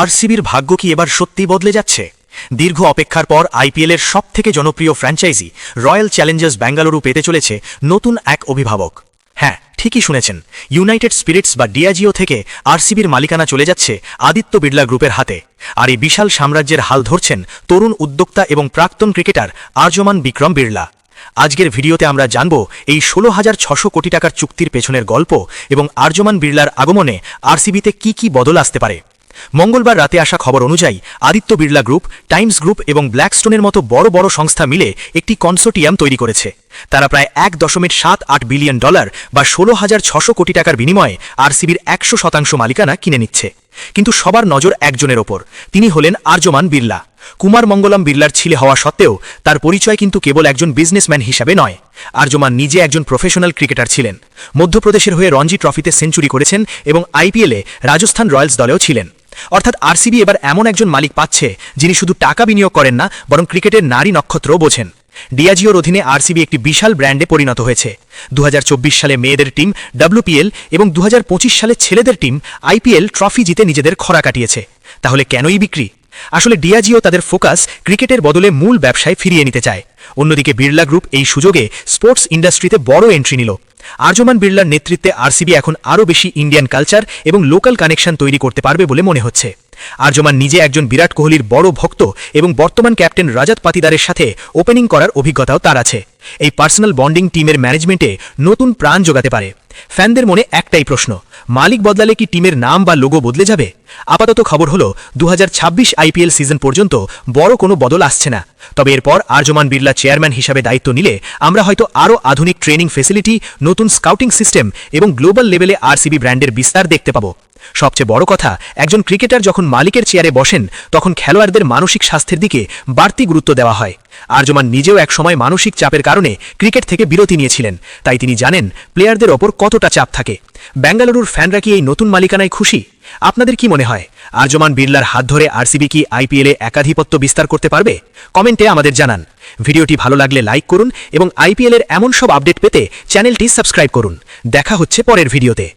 আরসিবির ভাগ্য কি এবার সত্যি বদলে যাচ্ছে? দীর্ঘ অপেক্ষার পর আইপিএলের সবথেকে জনপ্রিয় ফ্র্যাঞ্চাইজি রয়্যাল চ্যালেঞ্জার্স বেঙ্গালুরু পেতে চলেছে নতুন এক অভিভাবক। হ্যাঁ, ঠিকই শুনেছেন, ইউনাইটেড স্পিরিটস বা ডিয়াজিও থেকে আরসিবির মালিকানা চলে যাচ্ছে আদিত্য বিড়লা গ্রুপের হাতে। আর এই বিশাল সাম্রাজ্যের হাল ধরছেন তরুণ উদ্যোক্তা এবং প্রাক্তন ক্রিকেটার আর্যমান বিক্রম বিড়লা। আজকের ভিডিওতে আমরা জানব এই 16,600 কোটি টাকার চুক্তির পেছনের গল্প এবং আর্যমান বিড়লার আগমনে আরসিবিতে কি বদল আসতে পারে। মঙ্গলবার রাতে আসা খবর অনুযায়ী Aditya Birla group, Times group এবং ব্ল্যাকস্টোনের মতো বড় বড় সংস্থা মিলে একটি কনসোর্টিয়াম তৈরি করেছে। তারা প্রায় $1.78 বিলিয়ন বা 16,600 কোটি টাকার বিনিময়ে আরসিবির 100% মালিকানা কিনে নিচ্ছে। কিন্তু সবার নজর একজনের ওপর, তিনি হলেন আর্যমান বিড়লা। কুমার মঙ্গলম বিড়লার ছেলে হওয়া সত্ত্বেও তার পরিচয় কিন্তু কেবল একজন বিজনেসম্যান হিসাবে নয়। আর্যমান নিজে একজন প্রফেশনাল ক্রিকেটার ছিলেন। মধ্যপ্রদেশের হয়ে রঞ্জি ট্রফিতে সেঞ্চুরি করেছেন এবং আইপিএলে রাজস্থান রয়্যালস দলেও ছিলেন। অর্থাৎ আরসিবি এবার এমন একজন মালিক পাচ্ছে যিনি শুধু টাকা বিনিয়োগ করেন না, বরং ক্রিকেটের নারী নক্ষত্রও বোঝেন। ডিয়াজিওর অধীনে আরসিবি একটি বিশাল ব্র্যান্ডে পরিণত হয়েছে। 2024 সালে মেয়েদের টিম WPL এবং 2025 সালে ছেলেদের টিম IPL ট্রফি জিতে নিজেদের খরা কাটিয়েছে। তাহলে কেনই বিক্রি? আসলে ডিয়াজিও তাদের ফোকাস ক্রিকেটের বদলে মূল ব্যবসায় ফিরিয়ে নিতে চায়। অন্যদিকে বিড়লা গ্রুপ এই সুযোগে স্পোর্টস ইন্ডাস্ট্রিতে বড় এন্ট্রি নিল। আর্যমান বিড়লার নেতৃত্বে আরসিবি এখন আরও বেশি ইন্ডিয়ান কালচার এবং লোকাল কানেকশন তৈরি করতে পারবে বলে মনে হচ্ছে। আর্যমান নিজে একজন বিরাট কোহলির বড় ভক্ত এবং বর্তমান ক্যাপ্টেন রজত পাতিদারের সাথে ওপেনিং করার অভিজ্ঞতাও তার আছে। এই পার্সোনাল বন্ডিং টিমের ম্যানেজমেন্টে নতুন প্রাণ যোগাতে পারে। ফ্যানদের মনে একটাই প্রশ্ন, মালিক বদলালে কি টিমের নাম বা লোগো বদলে যাবে? আপাতত খবর হলো 2026 আইপিএল সিজন পর্যন্ত বড় কোনো বদল আসছে না। তবে এরপর আর্যমান বিড়লা চেয়ারম্যান হিসাবে দায়িত্ব নিলে আমরা হয়তো আরও আধুনিক ট্রেনিং ফেসিলিটি, নতুন স্কাউটিং সিস্টেম এবং গ্লোবাল লেভেলে আরসিবি ব্র্যান্ডের বিস্তার দেখতে পাবো। সবচেয়ে বড় কথা, একজন ক্রিকেটার যখন মালিকের চেয়ারে বসেন তখন খেলোয়াড়দের মানসিক স্বাস্থ্যের দিকে বাড়তি গুরুত্ব দেওয়া হয়। আর্যমান নিজেও একসময় মানসিক চাপের কারণে ক্রিকেট থেকে বিরতি নিয়েছিলেন, তাই তিনি জানেন প্লেয়ারদের ওপর কতটা চাপ থাকে। বেঙ্গালুরুর ফ্যানরা কি এই নতুন মালিকানায় খুশি? আপনাদের কি মনে হয়, আর্যমান বিড়লার হাত ধরে আরসিবি কি আইপিএলে একাধিপত্য বিস্তার করতে পারবে? কমেন্টে আমাদের জানান। ভিডিওটি ভালো লাগলে লাইক করুন এবং আইপিএলের এমন সব আপডেট পেতে চ্যানেলটি সাবস্ক্রাইব করুন। দেখা হচ্ছে পরের ভিডিওতে।